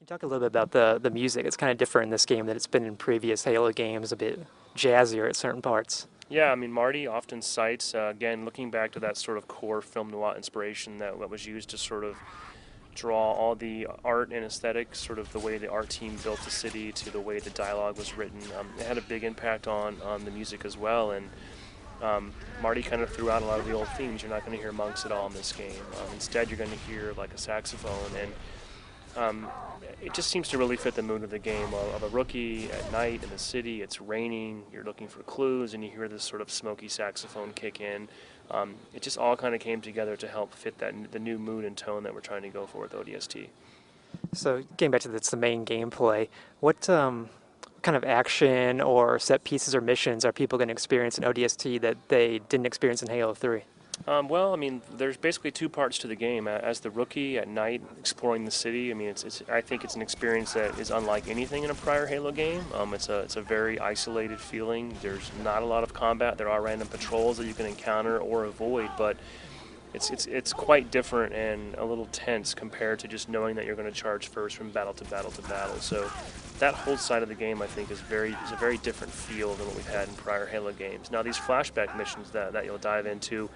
You talk a little bit about the music. It's kind of different in this game than it's been in previous Halo games, a bit jazzier at certain parts. Yeah, I mean, Marty often cites, again, looking back to that sort of core film noir inspiration that was used to sort of draw all the art and aesthetics, sort of the way the art team built the city to the way the dialogue was written. It had a big impact on the music as well, and Marty kind of threw out a lot of the old themes. You're not going to hear monks at all in this game. Instead, you're going to hear like a saxophone, and it just seems to really fit the mood of the game of a rookie at night in the city. It's raining, you're looking for clues, and you hear this sort of smoky saxophone kick in. It just all kind of came together to help fit the new mood and tone that we're trying to go for with ODST. So getting back to the main gameplay, what kind of action or set pieces or missions are people going to experience in ODST that they didn't experience in Halo 3? Well, I mean, there's basically two parts to the game. As the rookie at night, exploring the city. I mean, I think it's an experience that is unlike anything in a prior Halo game. It's a very isolated feeling. There's not a lot of combat. There are random patrols that you can encounter or avoid, but it's quite different and a little tense compared to just knowing that you're going to charge first from battle to battle to battle. So that whole side of the game, I think, is a very different feel than what we've had in prior Halo games. Now, these flashback missions that you'll dive into.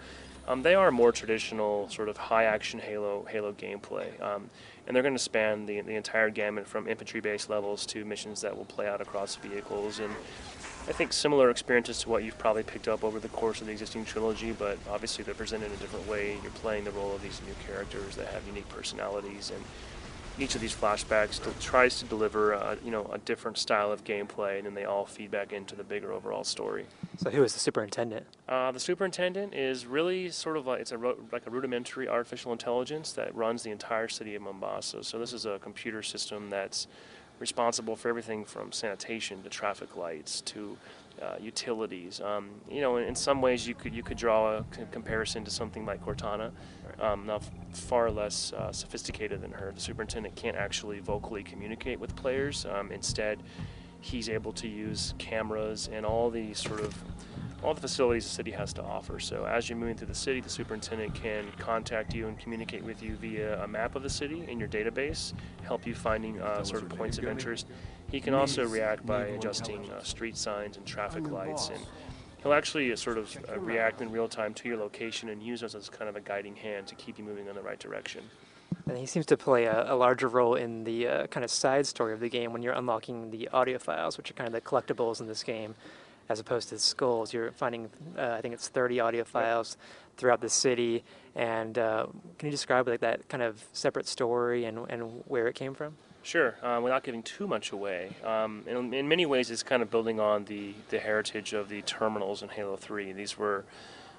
They are more traditional, sort of high-action Halo gameplay, and they're going to span the entire gamut from infantry-based levels to missions that will play out across vehicles, and I think similar experiences to what you've probably picked up over the course of the existing trilogy, but obviously they're presented in a different way. You're playing the role of these new characters that have unique personalities, and each of these flashbacks tries to deliver a different style of gameplay, and then they all feed back into the bigger overall story. So who is the Superintendent? The Superintendent is really sort of like a rudimentary artificial intelligence that runs the entire city of Mombasa. So this is a computer system that's responsible for everything from sanitation to traffic lights to utilities. In some ways you could draw a comparison to something like Cortana. Now far less sophisticated than her. The Superintendent can't actually vocally communicate with players. Instead, he's able to use cameras and all the facilities the city has to offer. So as you're moving through the city, the Superintendent can contact you and communicate with you via a map of the city in your database, help you finding sort of points of interest. He can also react by adjusting street signs and traffic lights, and he'll actually react in real time to your location and use us as kind of a guiding hand to keep you moving in the right direction. And he seems to play a larger role in the kind of side story of the game when you're unlocking the audio files, which are kind of the collectibles in this game, as opposed to the skulls. You're finding, I think it's 30 audio files throughout the city. And can you describe like that kind of separate story and where it came from? Sure, without giving too much away. In many ways, it's kind of building on the heritage of the terminals in Halo 3. These were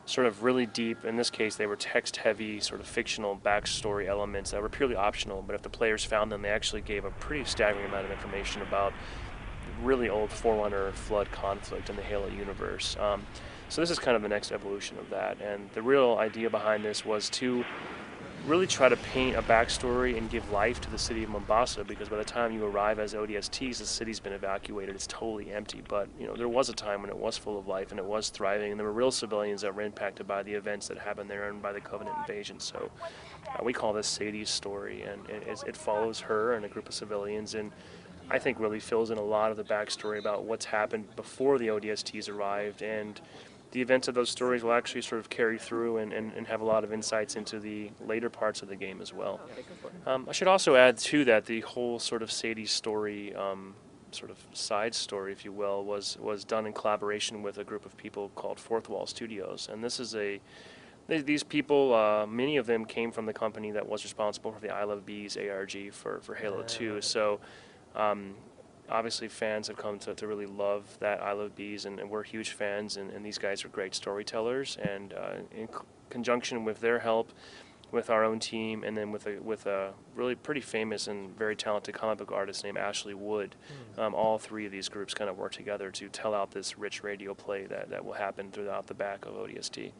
sort of really deep. In this case, they were text-heavy, sort of fictional backstory elements that were purely optional, but if the players found them, they actually gave a pretty staggering amount of information about really old Forerunner flood conflict in the Halo universe. So this is kind of the next evolution of that, and the real idea behind this was to really try to paint a backstory and give life to the city of Mombasa, because by the time you arrive as ODSTs, the city's been evacuated. It's totally empty. But there was a time when it was full of life and it was thriving, and there were real civilians that were impacted by the events that happened there and by the Covenant invasion. So we call this Sadie's story, and it follows her and a group of civilians, and I think really fills in a lot of the backstory about what's happened before the ODSTs arrived, and the events of those stories will actually sort of carry through and have a lot of insights into the later parts of the game as well. I should also add, too, that the whole sort of Sadie story, sort of side story, if you will, was done in collaboration with a group of people called Fourth Wall Studios. And this is these people, many of them came from the company that was responsible for the I Love Bees ARG for Halo 2. So obviously fans have come to really love that I Love Bees, and we're huge fans, and these guys are great storytellers, and in conjunction with their help, with our own team, and then with a really pretty famous and very talented comic book artist named Ashley Wood, all three of these groups kind of work together to tell out this rich radio play that will happen throughout the back of ODST.